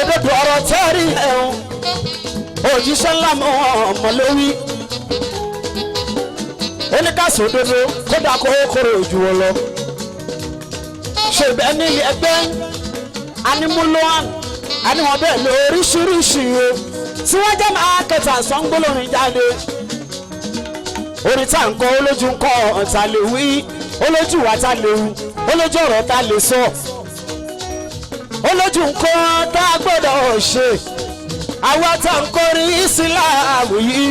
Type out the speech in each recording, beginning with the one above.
òdodo ọ̀rọ̀ tẹ́rì ẹ̀hún òjíṣẹ́ ńlá mọ̀ lórí oníkàsó òdodo kódà kó kóró ojú wọn lọ ṣe bẹ́ẹ̀ ní ẹgbẹ́ animuloan animọ̀ bẹ́ẹ̀ lọ oríṣiríṣi o tí wọ́n jẹ́ máa kẹta sọ́ngbólórin jáde orin tá ń kọ olójú ń kọ ọ̀tá lè wí olójú wa tá lè wú olójú ọ̀rọ̀ tá lè sọ olójú ń kọ tá a gbọ́dọ̀ ṣe àwa tá ń kọrin ìsìláàmù yìí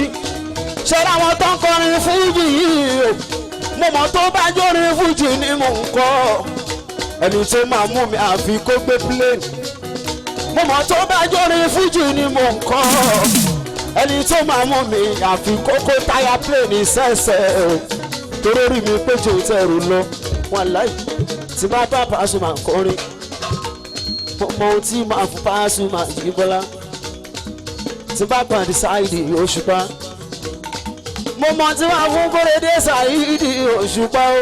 ṣẹlẹ̀ àwọn tó ń kọrin fújì yìí mo mọ̀ tó bá jórin fújì ni mò ń kọ ẹni tó máa mú mi àfi kó gbé plane mo mọ̀ tó bá jórin fújì ni mò ń kọ ẹni tó máa mú mi àfi kókó táyà plane sẹ́sẹ̀ o torí rí mi pé jò tẹ̀rù lọ wọn láì tí bá bá Pasuma kọrin mo mọ ohun tí máa fún Pasuma yìí bọ́lá tí bá pàdé Saidi Òṣùpá mo mọ tí máa fún Kórédé Saidi Òṣùpá o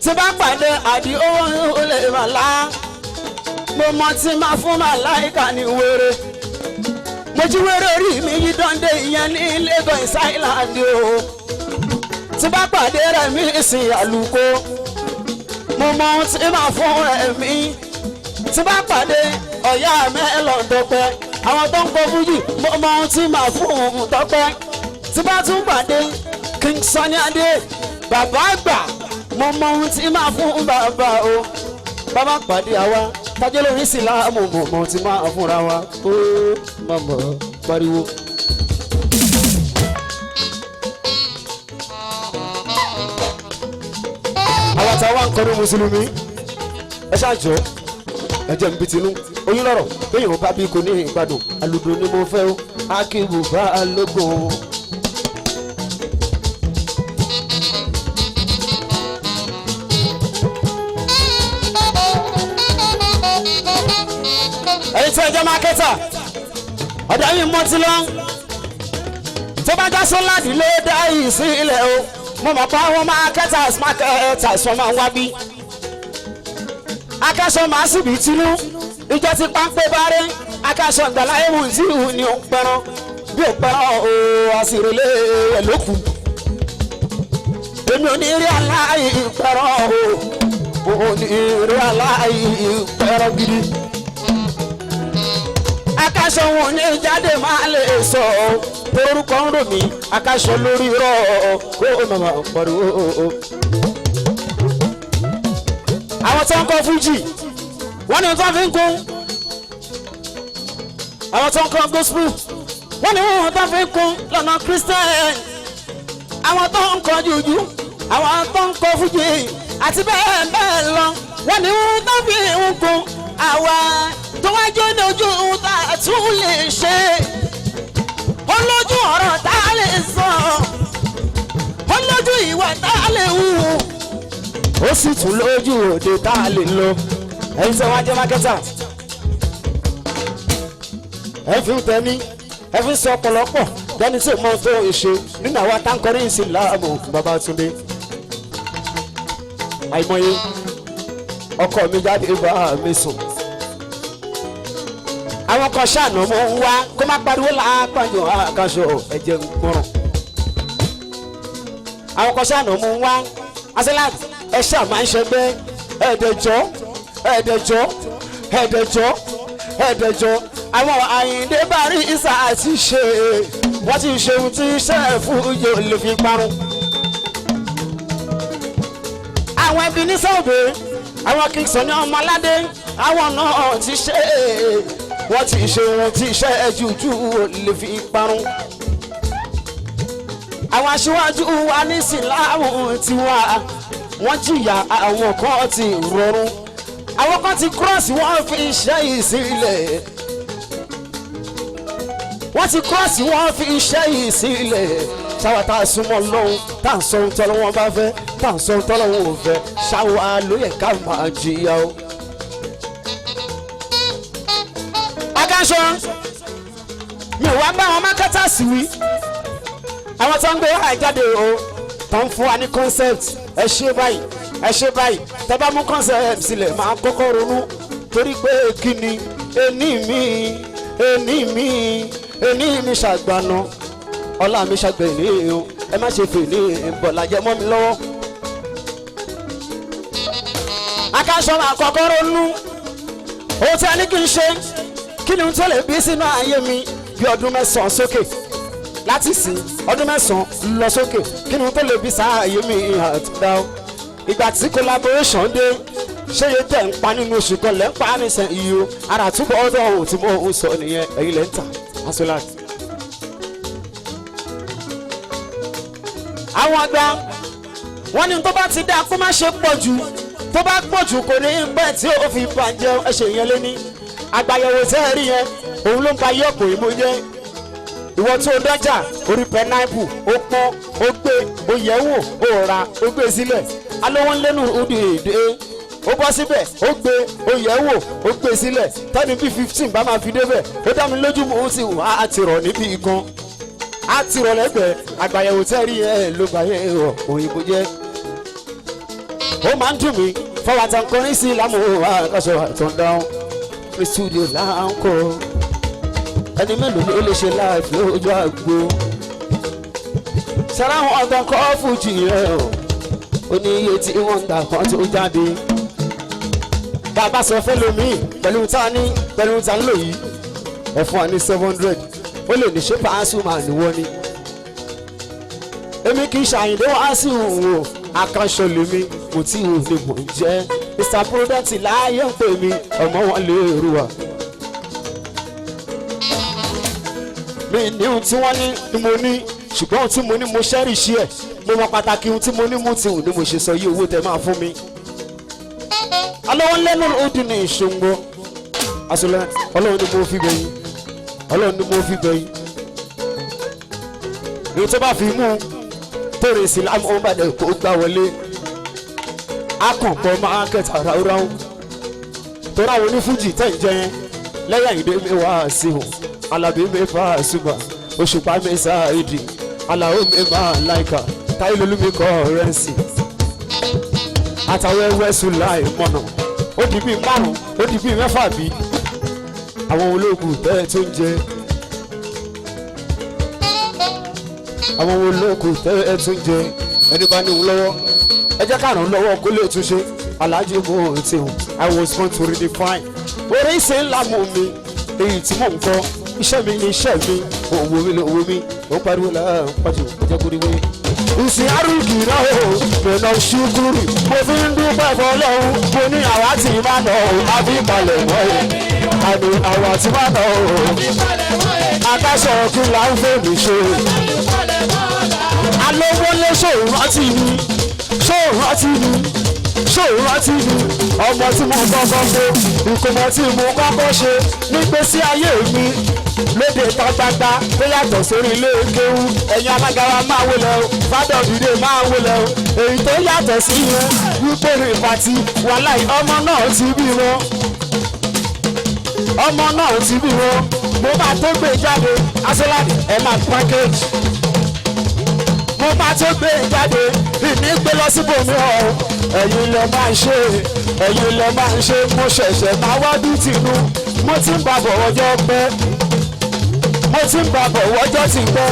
tí bá pàdé àdí owó olè màlá mo mọ tí máa fún Màláìkà ní wéré mo jí wéré rí mi yí dọ́ndé ìyẹn ní Lagos Island o tí bá pàdé rẹ̀ mí ìsìn àlùkò mo mọ tí máa fún rẹ̀ mí tí bá pàdé ọ̀yá mẹ́lọ̀dọ́pẹ́ àwọn tó ń kọ fújì mo mọ ohun tí màá fún òun tọ́pẹ́ tí bá tún pàdé King Sunny Adé bàbá àgbà mo mọ ohun tí màá fún bàbá o bàbá pàdé àwa tájọ́ lórí sí láàmú mo mọ ohun tí màá fúnra wa ó mọ̀mọ́ pariwo. àwọn táwa ń kọrin mùsùlùmí ẹ ṣáàjọ ẹ jẹ́ n bí tinú oyún lọ́rọ̀ bẹ́ẹ̀ bá bí kò ní ìgbádùn alùdùn ni mo fẹ́ o akíwù bá a lógún. ẹ̀yin tí ẹ jẹ́ mákẹ́tà ọ̀dọ̀ yìí mọ́ ti lọ tó bá já sọ́ládì ló dá yìí sí ilẹ̀ o mo mọ̀ pé àwọn mákẹ́tà sọ máa ń wá bí akẹ́sọ̀ máa sì bí tinú ìjọ ti pápẹ́ bárẹ́ akẹ́sọ̀ ìgbàlá ewu tí ìhù ni ò ń pẹran bí ò pẹran o àsìrèlé ẹ̀ ló kù èmi ò ní rí aláì pẹran o ò ní rí aláì pẹran gidi akẹ́sọ̀ wọn ní jáde máa lè sọ orúkọ ń rò mí akẹ́sọ̀ lórí rọ kó o màmá pariwo àwọn tó ń kọ fújì wọ́n ní tó fi ń kún àwọn tó ń kọ gospel wọ́n ní wọ́n tó fi ń kún lọ́nà Christian àwọn tó ń kọ jùjú àwọn tó ń kọ fújì àti bẹ́ẹ̀ bẹ́ẹ̀ lọ wọ́n ní wọ́n tó fi ń kún àwa tó wá jó ní ojú tá a tún lè ṣe olójú ọ̀rọ̀ tá a lè sọ olójú ìwà tá a lè hù ó sì tún lójú òde tá a lè lọ ẹ̀yin tí wọ́n jẹ́ mákẹ́tà ẹ fi ń tẹ́mí ẹ fi ń sọ ọ̀pọ̀lọpọ̀ dání tí mo tó ìṣe nínú àwọn táǹkọ́rí ìsìláàmù Babátúndé àìmọye ọkọ mi jáde bá mi sùn àwọn kan ṣàánú mo ń wá kó má pariwo lápàjọ àkàṣọ ẹ̀jẹ̀ ń gbọ́ràn àwọn kan ṣàánú mo ń wá asẹ́láàtì ẹ ṣáà máa ń ṣẹgbẹ́ ẹ̀ẹ́dẹ̀jọ́ àwọn Àyìndé Bàrísà àti ṣe wọ́n ti ṣe ohun tí iṣẹ́ fújì ò lè fi parun. àwọn ẹbí ní sọ́ọ̀bẹ̀ àwọn King Sunny ọmọ aládé àwọn náà ti ṣe wọ́n ti ṣe ohun tí iṣẹ́ jùjú ò lè fi parun. àwọn aṣíwájú wa ní síláàmù tiwa wọ́n jìyà àwọn kan ti rọrùn àwọn kan ti cross wọ́n fi iṣẹ́ yìí sílẹ̀ wọ́n ti cross wọ́n fi iṣẹ́ yìí sílẹ̀ ṣáwa tá a súnmọ́ lọ́hùn tá à ń sọ ohun tọ́lọ́wọ́n bá fẹ́ tá à ń sọ ohun tọ́lọ́wọ́n ò fẹ́ ṣáwa ló yẹ ká máa jìyà o. akáṣọ mi ò wá bá àwọn mákẹ́tà sí wí àwọn tó ń gbé wá jáde o tó ń fún wa ní concept ẹ ṣe báyìí tẹ́ bá mú concept sílẹ̀ máa kọ́kọ́ ronú torí pé kíni ẹni mi ṣàgbàna ọlá mi ṣàgbẹ̀ ní ìhun ẹ má ṣe fè ní ìbọ̀lájẹ́ mọ́ mi lọ́wọ́. akáṣọ àkọ́kọ́ ronú ohun tí a ní kí n ṣe kí ni tó lè bí sínú ayé mi bí ọdún 9 sókè láti sìn ọdún 9 lọ sókè kí ni tó lè bí sáà ayé mi àtúndà ó ìgbà tí collaboration dé ṣé yẹ tẹ̀ ń pa nínú oṣù kan lẹ́ ń pa nísìn iye o ara túbọ̀ ọdọ̀ ohun tí mo ń sọ nìyẹn ẹ̀yin lẹ́ ń tà aṣọ́láàtì. àwọn àgbà wọn ní tó bá ti dá kó má ṣe pọ̀ jù tó bá pọ̀ jù kò ní pẹ́ tí ó fi bàjẹ́ ẹ̀ṣẹ̀ yẹn lé ní àgbàyẹ̀wò tẹ́ ẹ rí yẹn òun ló ń ba yọ̀pọ̀ ìmú jẹ́ ìwọ tó dọ́jà orí pẹ́náìpù ó pọ́n ó gbé ó yẹ̀wò ó ra ó gbé sílẹ̀ alówó lẹ́nu òdì èdè ó bọ́ síbẹ̀ ó gbé ó yẹ̀wò ó gbé sílẹ̀ tẹ́ni bí 15 bá máa fi débẹ̀ ó dá mi lójú mọ́ ó sì wá àti rọ̀ níbí gan àti rọ̀ lẹ́gbẹ̀ẹ́ àgbàyẹ̀wò tẹ́ rí ẹ̀ ló gbà yẹ̀ rọ̀ òyìnbó jẹ́ ó máa ń dùn mí fọwọ́ àtàkùnrin sí lámú àkàṣọ àtọ̀ndáwọn ní studio láńkọ ẹni mélòó ló lè ṣe láìpẹ́ ojú àgbo sára àwọn ọ̀gán kọ́ fújì rẹ̀ ó ní iye tí wọ́n ń gbà kan tó jáde bàbá sọ fẹ́ lómi pẹ̀lú ta ní pẹ̀lú ta ń lò yìí ẹ fún wa ní 700 ó lè ní ṣé Pasuma níwọ́ ni èmi kì í ṣàyìndé wá sí òun o àkànṣe lèmi mo tí ò lè mọ̀ jẹ́ Mr. Prudent láàyè ń pè mí ọmọ wọn lè rú wa. mi ní ohun tí wọ́n ní ni mo ní ṣùgbọ́n ohun tí mo ní mo ṣẹ́rì sí ẹ̀ mo mọ pàtàkì ohun tí mo ní mú ti hùn ni mo ṣe sọ yí owó tẹ máa fún mi. alọ́wọ́ lẹ́nu ó dín ní ìṣòǹgbọ́ àṣọlẹ̀ ọlọ́run ni mo fi bẹ̀yìn ọlọ́run ni mo fi bẹ̀yìn. èyí tó bá fi mú tóore sí láàmú ọmọ bàdẹ kó gbá wọlé akọ̀ǹkọ̀ máa kẹta ráúráú tó ráwọn onífújì tẹ̀ ń jẹ yẹn lẹ́yìn àyíndé mi wá sí o alábí mi Pasuma òṣùpá mi Saidi aláwọ mi máa láìka táyé lolú mi kọ́ rẹ́ǹsì àtàwọn ẹwẹ́ sùn láì mọ̀nà ó di bíi 5 ó di bíi 6 bí àwọn ológun tẹ́ tó ń jẹ àwọn ológun tẹ́ tó ń jẹ ẹni bá ní òun lọ́wọ́ ẹ jẹ́ ká ràn án lọ́wọ́ kó lè túnṣe aláàjì mo ti hùn I was born to redefine orí ìṣe ńlá mú mi èyí tí mò ń kọ́ iṣẹ́ mi ni iṣẹ́ mi òwò mi ni òwò mi ó pariwo láàrín pàtó ìjẹ́ kúrìwé. ìsìn àrùkì náà ó mẹ́nà ṣùkúrì mo fi ń dúpẹ́ fọlọ́hún mo ní àwa tí má nà ó àbí ìpalẹ̀ mọ́ ẹ̀ àmì àwa tí má nà ó akáṣọ kí là ń fẹ́ mi ṣe. alówó lé ṣòro rántí mi ọmọ tí mo kọ́kọ́ ṣe ìkómọ tí mo kọ́kọ́ ṣe nígbésí ayé mi lédè tọ́gbàgbà tó yàtọ̀ sórí ilé kéwú ẹ̀yin alágara máa wọlé o fádọ̀dúdé máa wọlé o èyí tó yàtọ̀ sí yẹn wípé rìn pàtì wàláì ọmọ náà ti bí wọn mo máa tó gbé jáde aṣọ́láàdì ẹ̀ máa package mo máa tó gbé jáde ìní gbé lọ síbòmí ọ̀ ẹ̀yin lẹ máa ń ṣe mo ṣẹ̀ṣẹ̀ máa wádùn tìǹú mo ti ń bá bọ̀wọ́jọ́ pẹ́ ti pẹ́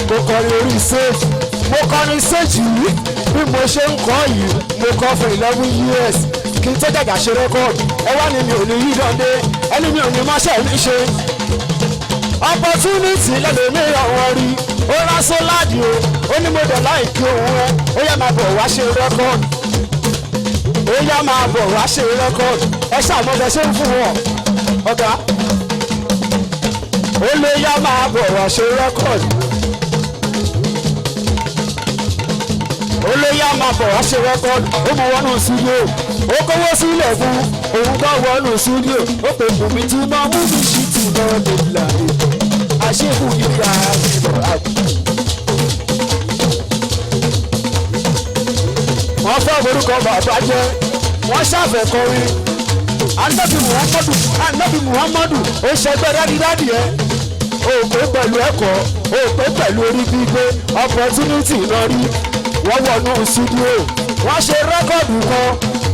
mo kọrin orí stage mo kọrin stage yìí bí mo ṣe ń kọ́ yìí mo kọ́ for 11 years kí n tó jàgà ṣe record ẹ wá ní mi ò ní yí dande ẹni mi ò ní máṣẹ́ mi ṣe opportunity lẹ́lẹ̀mí ọ̀wọ́ rí ó rásó láàdì ó ní mo dẹ̀ láìkí òun ẹ ó yẹ máa bọ̀ wá ṣe record ẹ ṣàmọ́bẹ̀ ṣe ń fún wọn ọ̀gá ó lè yá máa bọ̀ wá ṣe record ó mú wọnú studio ó kówó sílẹ̀ fún òun bá wọnú studio ó pè fún mi tí máa mú mi ṣì tì náà lè láàyè àṣehù ìgbà àgbẹ̀ àgbẹ̀. wọ́n fẹ́ orúkọ bàbá jẹ́ wọ́n ṣàfẹ́ kọrin Ànábì Muhammadu ó ṣẹgbẹ́ dádì ẹ̀ ó pé pẹ̀lú ẹ̀kọ́ ó pé pẹ̀lú orí gbígbé opportunity náà rí wọ́n wọnú studio wọ́n ṣe rẹ́kọ̀dù kan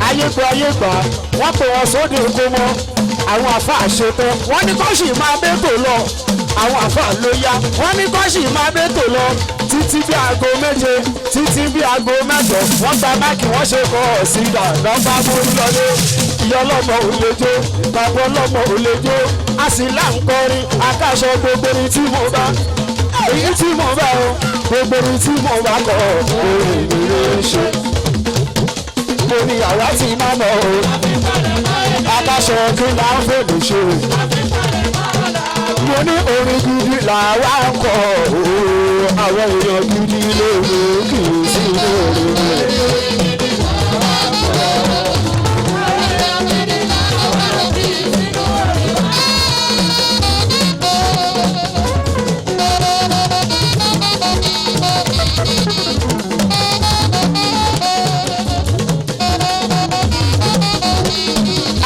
ayégbà wọ́n pè wọ́n sóde kó mọ́ àwọn àfa àṣetán wọ́n ní kó sì máa bẹ́tò lọ àwọn àfa ló yá wọ́n ní kó sì máa bẹ́tò lọ títí bí aago méje títí bí aago mẹ́jọ wọ́n gba máàkì wọ́n ṣe kọ́ ọ̀sìndà lọ́ba borí lọ́dẹ ìyá ọlọ́mọ ò lè jó bàbá ọlọ́mọ ò lè jó a sì là ń kọrin akáṣọ gbogbo ní tí mo bá èyí tí mo bá o gbogbo ní tí mo bá kọ orin mi ló ń ṣe mo ní àwa tí má mọ̀ o akáṣọ kí là ń fèdè ṣe mo ní orin gidi làwa ń kọ o àwọn èèyàn gidi lóore kì í sí lóore.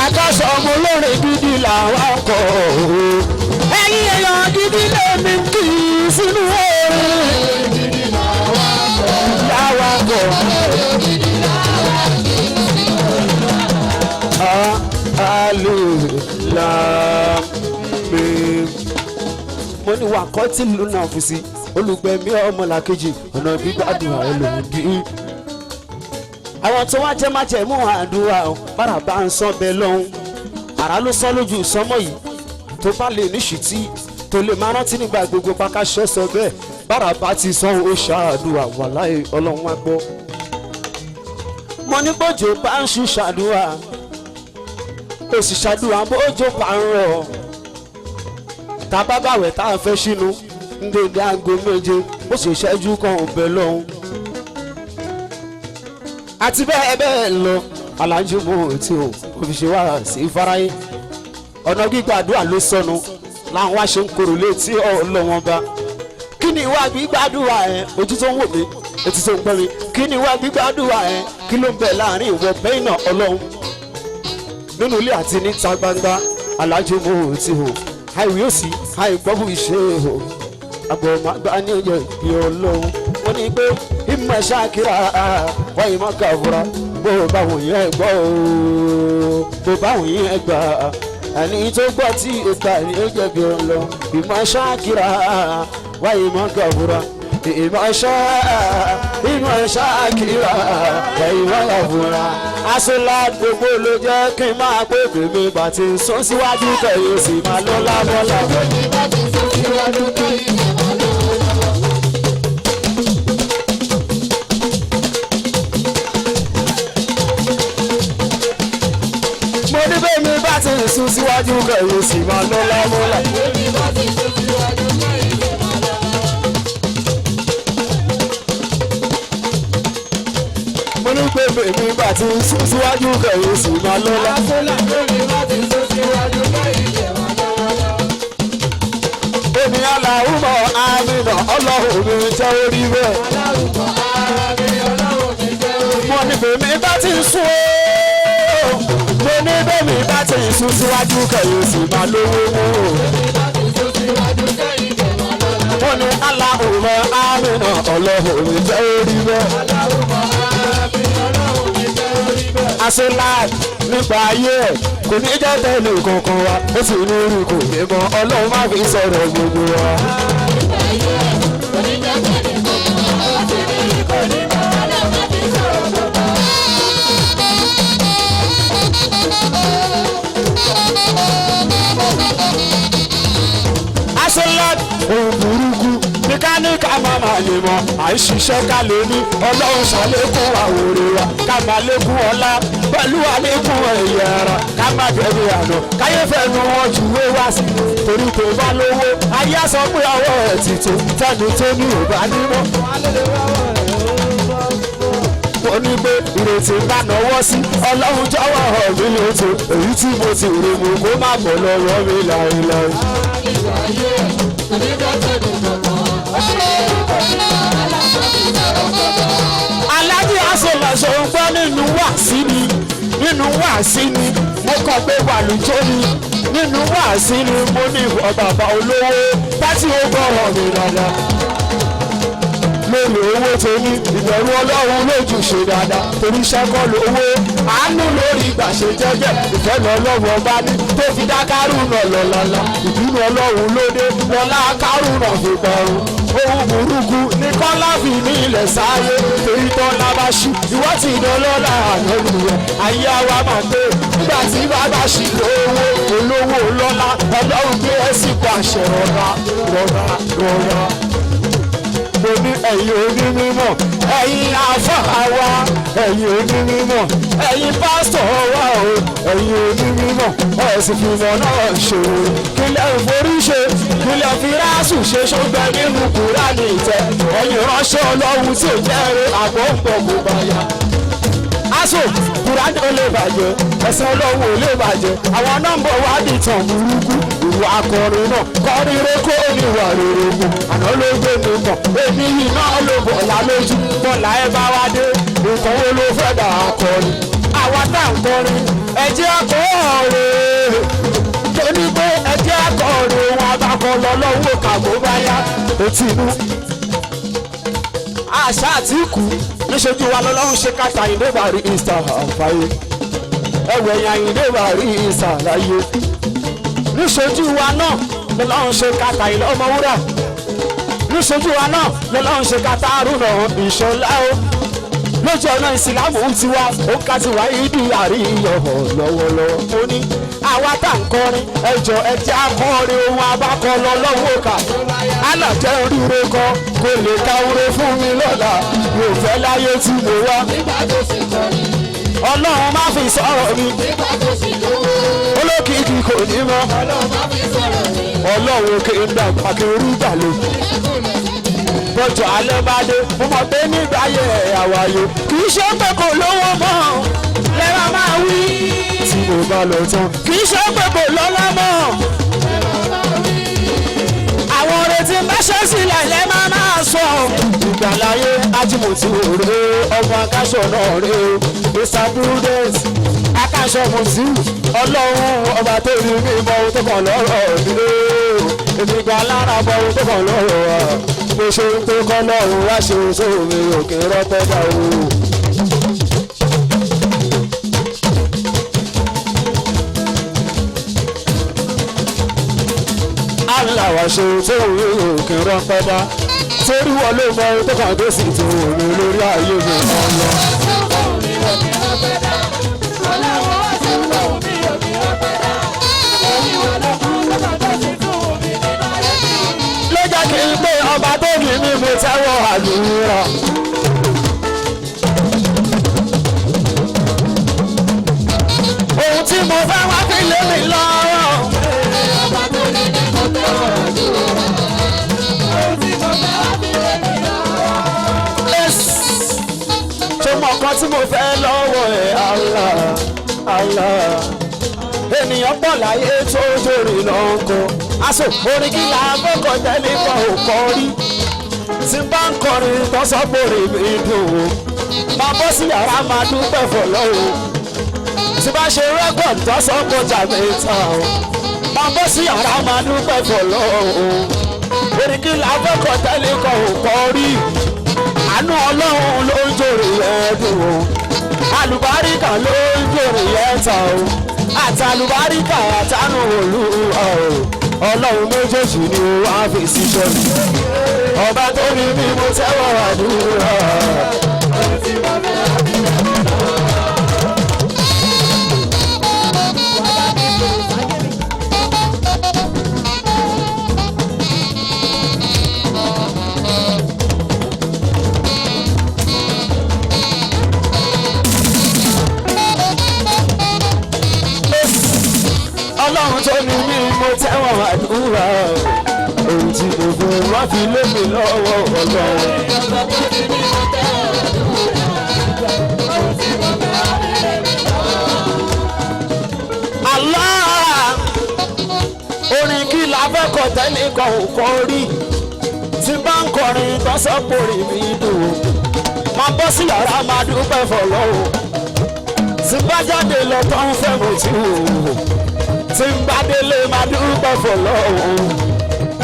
Akáṣọ ọmọ olórin gidi làwa ń kọ o ẹ̀yin èèyàn gidi lèmi kì í sínú orin làwa ń kọ. Mo ní wà kọ́ tí ló náà fi sí olùgbẹ̀mí ọmọlàkejì ọ̀nà gbígbádùn ẹlòmídì. Àwọn tó wá jẹ́ májẹ̀mú àdúrà bára bá ń sọ bẹ́ẹ̀ lọ́hùn àrá ló sọ lójú ìsọmọ yìí tó bá lè níṣìtì tó lè máa rántí nígbà gbogbo pákáṣẹ́ sọ bẹ́ẹ̀ bára bá ti sọ ó ṣàdúrà wàláhì ọlọ́run wá gbọ́. Mo ní bójú bá ń ṣu ṣàdúrà ó sì ṣàdúrà bójú bá ń rọ̀ tá a bá bàwẹ̀ tá a fẹ́ sínú ń dédé aago méje ó sì ṣẹ́jú kan ò bẹ̀ lọ́hùn àti bẹ́ẹ̀ bẹ́ẹ̀ lọ aláǹjú mú tí o kò fi ṣe wá sí fáráyé ọ̀nà gbígbàdúrà ló sọnù láwọn wá ṣe ń korò létí ọlọ́wọ́n bá kí ni ìwà gbígbàdúrà ẹ ojú tó ń wò mí etí tó ń gbọ́ mi kí ni ìwà gbígbàdúrà ẹ kí ló ń bẹ láàrin ìwọ bẹ́ẹ̀nà ọlọ́run nínú ilé àti níta gbangba aláǹjú mú tí o àìwí òsì àìgbọ́bù ìṣe o àgbọ̀mọ̀gbà ní ọjọ́ ìbí ọlọ́run wọ́n ní pé ìmọ̀ ṣáàkìrà wọ́n ìmọ̀ kàfúrà bó bá wọ̀nyí ẹ̀ gbọ́ o bó bá wọ̀nyí ẹ̀ gbà ẹni tó gbọ́ tí ó gbà ní ó jẹ̀bi ọlọ́run ìmọ̀ ṣáàkìrà wọ́n ìmọ̀ kàfúrà ìmọ̀ ṣáàkìrà wọ́n ìmọ̀ kàfúrà aṣọlá gbogbo ló jẹ́ kí n máa pé bèbè bá ti sún síwájú kẹ̀yìn sì máa lọ lábọ́lá. mo ní bèbè bá ti sún síwájú kẹ̀yìn sì máa lọ lábọ́lá. mo ní pé bèbí bá ti sún síwájú kẹ̀yìn sì máa lọ́lá. ènìyàn làwùmọ̀ àmìnà ọlọ́run mi jẹ́ orí bẹ́ẹ̀. mo ní bèbí bá ti sún o mo ní bèbí bá ti sún síwájú kẹ̀yìn sì máa lówó mú o. mo ní aláwùmọ̀ àmìnà ọlọ́run mi jẹ́ orí bẹ́ẹ̀. Aṣọ́láàd nípa ayé ẹ̀ kò ní jẹ́ tẹ́lẹ̀ kankan wa ó sì ní orí kò ní mọ ọlọ́run má fi sọ̀rọ̀ gbogbo wa. Aṣọ́láàd ohun burúkú ní ká ní ká máa máa lè mọ àìṣiṣẹ́ ká lè ní ọlọ́run ṣàlékún àwòrán wa ká máa lékún ọlá pẹ̀lú àlékún ẹ̀yà ara ká má bẹ̀rù àná káyé fẹ́nu wọn jù wé wá sí torí tó bá lówó ayé sọ pé ọwọ́ ẹ̀ ti tó tẹ́ni tó ní ìbá nímọ̀. mo ní pé ìrètí ńlá náwó sí ọlọ́run jọ̀wọ́ hàn mí lóto èyí tí mo ti rí mu kó má bọ̀ lọ́wọ́ mi láéláé. Aláàjì aṣọlọṣọ ń gbọ́ nínú wàásí ni mo kọ pé wàlújó ni nínú wàásí ni mo ní bàbá olówó pátí ó gbọ́rọ̀ mi dáadáa lórí owó tó ní ìbẹ̀rù ọlọ́run lójú ṣe dáadáa torí iṣẹ́ kọ́ lówó àánú lórí ìgbàṣe jẹ́jẹ́ ìfẹ́ lọ lọ́wọ́ bá ní tó fi dá Kárúnà lọ́lọ́lọ́ ìbínú Ọlọ́run lóde lọ́lá Kárúnà fi gbọ́rùn ohun burúkú ní kọ́lá fi ní ilẹ̀ sáyé torí tọ́lá bá ṣí ìwọ́ ti dọ́lọ́lá àná nìyẹn ayé àwa máa dé nígbà tí bàbá ṣì lówó olówó lọ́lá Ọlọ́run gbé ẹ sì pàṣẹ rọra rọra rọra. Mo ní ẹ̀yin onímọ̀ ẹ̀yin àfáà wa ẹ̀yin onímọ̀ ẹ̀yin pásítọ̀ wa o ẹ̀yin onímọ̀ ẹ̀sìn fìmọ̀ náà ṣe kílẹ̀ ìforí ṣe kílẹ̀ fírásù ṣe ṣọ́gbẹ́ nínú Kùránì ìtẹ́ ẹ̀yin ránṣẹ́ Ọlọ́run tí ò jẹ́rìí àgbọ̀ǹpọ̀ kò bá yá. Aṣọ Kùránì ò lè bàjẹ́ ẹ̀sìn Ọlọ́run ò lè bàjẹ́ àwọn nọ́mbà wa di tàn burúkú ìwà akọrin náà kọrin reko oníwà rere mu àná ló gbé mi mọ̀ èmi yìí náà ló bọ̀lá lójú bọ̀lá ẹ bá wá dé nǹkan wo ló fẹ́ dà akọrin àwa tá à ń kọrin ẹ̀jẹ̀ akọrin torí pé ẹ̀jẹ̀ akọrin wọn abakọ lọ lọ́wọ́ kàgbó bá yá etí inú àṣà àtìkù níṣojú wa lọ́lọ́run ṣe káta ìdébàrí ìsà àfàyè ẹ̀wẹ̀ yẹn ìdébàrí ìsà láyé níṣojú wa náà lọ́lọ́run ṣe káta ilé ọmọ wúrà níṣojú wa náà lọ́lọ́run ṣe káta àrùnà ìṣọ̀lá o lójú ọ̀nà ìsìlámù ti wá ó ká ti wá ìdí àríyọ̀ lọ́wọ́lọ́wọ́ ó ní àwa tá ń kọrin ẹjọ́ ẹjẹ́ akọrin ohun abákọ lọ lọ́wọ́ kà alàjẹ́ oríire kan kò lè káwúre fún mi lọ́la mi ò fẹ́ láyé tí mo wá Ọlọ́run má fi sọ̀rọ̀ mi olókìkí kò ní mọ́ Ọlọ́run kì í dàgbà kí orí gbà lè bọ́jọ́ alẹ́ bá dé mo mọ̀ pé nígbà yẹ àwàyè kì í ṣe pé kò lówó mọ́ lẹ́wọ̀n máa wí tí mo bá lọ tán kì í ṣe pé kò lọ́lá mọ́ àwọn retí mẹ́ṣẹ́ sílẹ̀ lẹ́ máa sọ ìgbàláyé ajímọ̀tì òre ọmọ akáṣọ náà rè o Mr. Prudence akáṣọ mọ̀tì Ọlọ́run ọba tó rí mi mọ ohun tó kàn lọ́rọ̀ nílé èmi gan lára mọ ohun tó kàn lọ́rọ̀ wa mo ṣe ń tó kọ́ lọ́run wá ṣe sómi òkè rọ́pẹ́ dà o. aláwa ṣe sómi òkè rọ́pẹ́ dá torí wọn ló mọ ohun tó kàn tó sì tó omi lórí ayé mi kan lọ. lọ́jà kì í pé ọba tó kì í ní mo tẹ́wọ́ àdúrà. ohun tí mo fẹ́ wá fi lé mi lọ́rọ̀. ọba tó kì í ní mo tẹ́wọ́ àdúrà. ohun tí mo fẹ́ wá fi lé mi lọ́rọ̀. ṣé mo kàn tí mo fẹ́ lọ́wọ́ ẹ̀ Allah Allah ènìyàn pọ̀ láyé tó dòrè lọ́kọ̀ aṣọ orin kí la gbọ́kọ̀ tẹ́lẹ̀ kan ò kọ́ rí tí bá ń kọrin tọ́sọ́gbòrè mi dùn ó máa bọ́ sí yàrá máa dúpẹ́ fọlọ́wọ́ tí bá ṣe rẹ́kọ̀d tọ́sọ́gbọ̀jà mẹ́ta ó máa bọ́ sí yàrá máa dúpẹ́ fọlọ́wọ́ orin kí la gbọ́kọ̀ tẹ́lẹ̀ kan ò kọ́ rí àánú Ọlọ́run ló ń jòrè yẹn dùn ó àlùbáríkà ló ń jòrè yẹn ta ó àtàlùbáríkà àtànù Olúwa Ọlọ́run méjèèjì ni wọ́n á fi síṣẹ́ mi ọba tó ní bí mo tẹ́wọ́ àdúrà. Ọlọ́run tó ní bí mo tẹ́wọ́ àdúrà ohun tí mo fẹ́ wá fi lé mi lọ́wọ́ Ọlọ́run. Allah orin kí la fẹ́ kọ tẹ́lẹ̀ kan ò kọ́ rí tí bá ń kọrin tọ́sọ́pọ̀rì mi dùn máa bọ́ sí yàrá máa dúpẹ́ fọlọ́wọ́ tí bá jáde lọ tó ń fẹ́ mo ti wò tí ń bá délé máa dúpẹ́ fọlọ́wọ́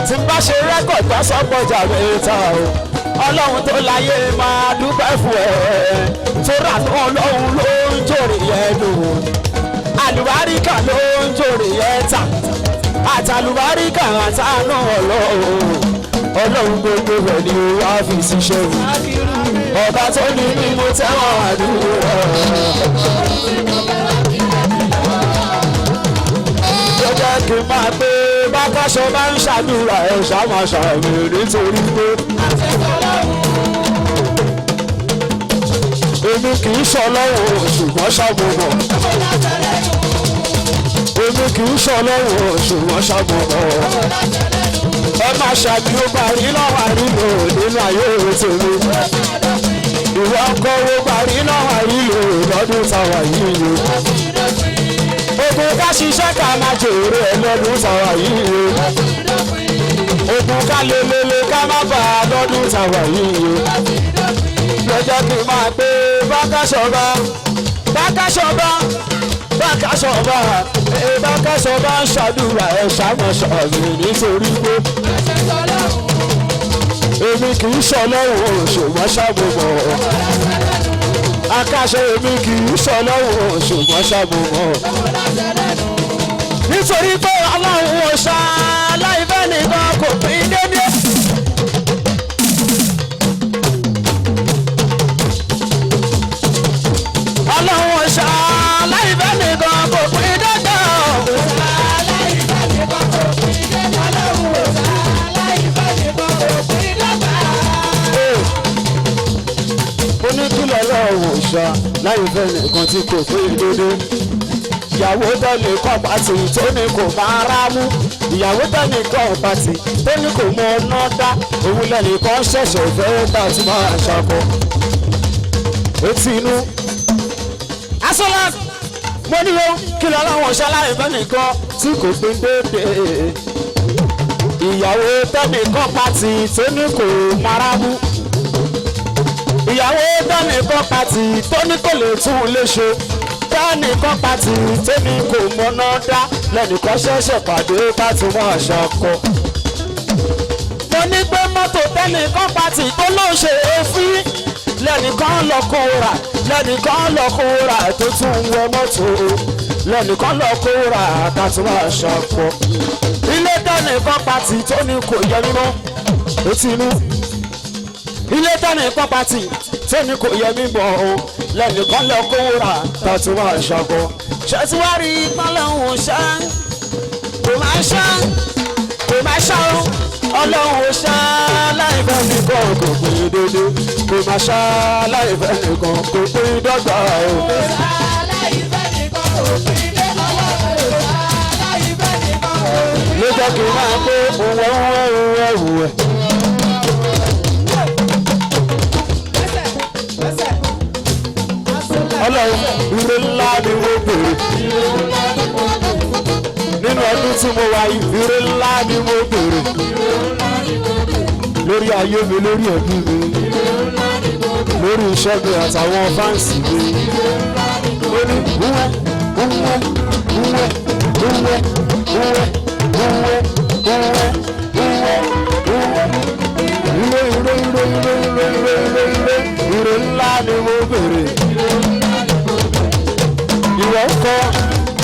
tí ń bá ṣe rẹ́kọ̀d tọ́sọ́pọ̀jà mẹ́ta o Ọlọ́run tó láyé máa dúpẹ́ fún ẹ tó rà ní Ọlọ́run ló ń jòrè yẹn lò àlùbáríkà ló ń jòrè yẹn tà àtàlùbáríkà àtàánú ọlọ́run gbogbo rẹ̀ ni wá fi ṣiṣẹ́ wù ọba tó ní mímú tẹ́wọ̀n àdúrà. ó jẹ́ kí n máa pé bákàṣọ bá ń ṣàdúrà ẹ̀ ṣàmàṣàmì nítorí pé èmi kì í ṣọlọ́run ṣùgbọ́n ṣàmùmọ̀ èmi kì í ṣọlọ́run ṣùgbọ́n ṣàmùmọ̀ ẹ máa ṣàbí ó parí lọ́wọ́ àrílò nínú ayé tèmi ìwọ ọkọ ó parí lọ́wọ́ àrílò lọ́dún táwa yìí ogun ká ṣiṣẹ́ ká máa jèrè ẹ lọ́dún táwa yìí ogun ká lélele ká má bà á lọ́dún táwa yìí lọ́jọ́ kí n máa pé bákàṣọba bákàṣọba bákàṣọba bákàṣọba ń ṣàdúrà ẹ̀ ṣàmọ̀ṣọ̀mì nítorí pé èmi kì í ṣọlọ́run ṣùgbọ́n ṣàbùmọ̀ akáṣọ èmi kì í ṣọlọ́run ṣùgbọ́n ṣàbùmọ̀ nítorí pé ọlọ́run ò ṣá láìpẹ́ nìkan kò pín dédé. ọlọ́run ò ṣá láìpẹ́ nìkan kò pín dédé. oníkìlọ̀ ọlọ́run ò ṣá láìpẹ́ nìkan tí kò pín dédé. ìyàwó tẹ́lẹ̀ kọ́ pàtì tó ní kò máa rámú ìyàwó tẹ́lẹ̀ kọ́ pàtì tó ní kò mọ ọ̀nà dá òun lẹ́lẹ̀ kan ṣẹ̀ṣẹ̀ fẹ́ tà tí máa ṣàkọ. etí inú asọ́lá mo ní o kí lọ́la wọn ṣaláì fẹ́ nìkan tí kò pín déédéé. ìyàwó tẹ́lẹ̀ kọ́ pàtì tó ní kò máa rámú ìyàwó tẹ́lẹ̀ kọ́ pàtì tó ní kò lè tún lè ṣe tẹ́nìkan pàtì tẹ́mi kò mọ̀nà dá lẹ́nìkan ṣẹ̀ṣẹ̀ pàdé pàtì wọn àṣàkọ. mo ní pé mọ́tò tẹ́nìkan pàtì tó ló ṣe é fí lẹ́nìkan lọ kó rà lẹ́nìkan lọ kó rà tó tún wọ mọ́tò lẹ́nìkan lọ kó rà pàtì wọn àṣàkọ. ilé tẹ́nìkan pàtì tó ní kò yẹ mímọ́ ó ti nú ilé tẹ́nìkan pàtì tó ní kò yẹ mímọ́ o lẹ́nìkan lọ kó rà tàtí wọ́n aṣọ́kọ. ṣètìwárí ọlọ́run ṣá kò máa ṣá kò máa ṣá o ọlọ́run ṣá láìpẹ́ nìkan kò pín dédé kò máa ṣá láìpẹ́ nìkan kò pín dọ́gba o. ló jẹ́ kí n máa pé òun ẹ̀wù ẹ̀. ọlọ́run ire ńlá ni mo bèrè nínú ọdún tí mo wá ire ńlá ni mo bèrè lórí ayé mi lórí ẹbí mi lórí iṣẹ́ mi àtàwọn fáǹsì mi lórí wúwẹ́ wúwẹ́ wúwẹ́ wúwẹ́ wúwẹ́ wúwẹ́ wúwẹ́ ire ńlá ni mo bèrè. ìwọ ń kọ́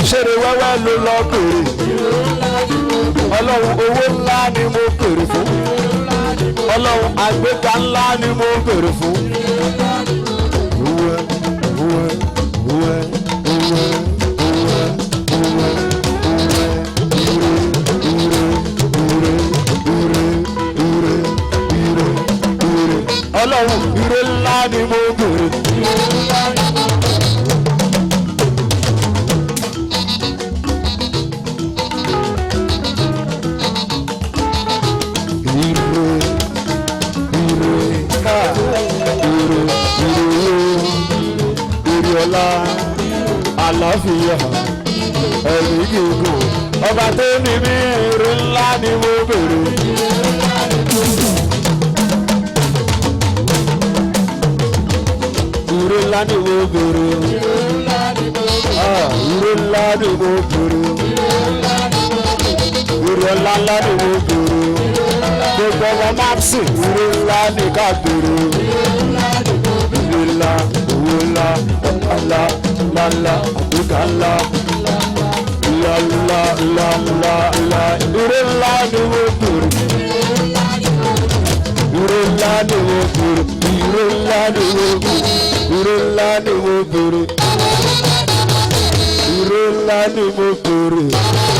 ṣeré wẹ́wẹ́ ló lọ bèrè ọlọ́run owó ńlá ni mo bèrè fún ọlọ́run àgbéga ńlá ni mo bèrè fún. ọlọ́run ire ńlá ni mo bèrè. àlàáfíà ẹ̀rí gígùn ọba tó ní mí ire ńlá ni mo bèrè. ire ńlá ni mo bèrè. ire ńlá ni mo bèrè. ire ńlá ni mo bèrè. gbogbo ọmọ mápsì ire ńlá ni ká bèrè. ire ńlá owó ńlá ọ̀la ńláńlá àgbéga ńlá ńláńlá ńláńlá ire ńlá ni mo bèrè ire ńlá ni mo bèrè ire ńlá ni mo bèrè ire ńlá ni mo bèrè ire ńlá ni mo bèrè.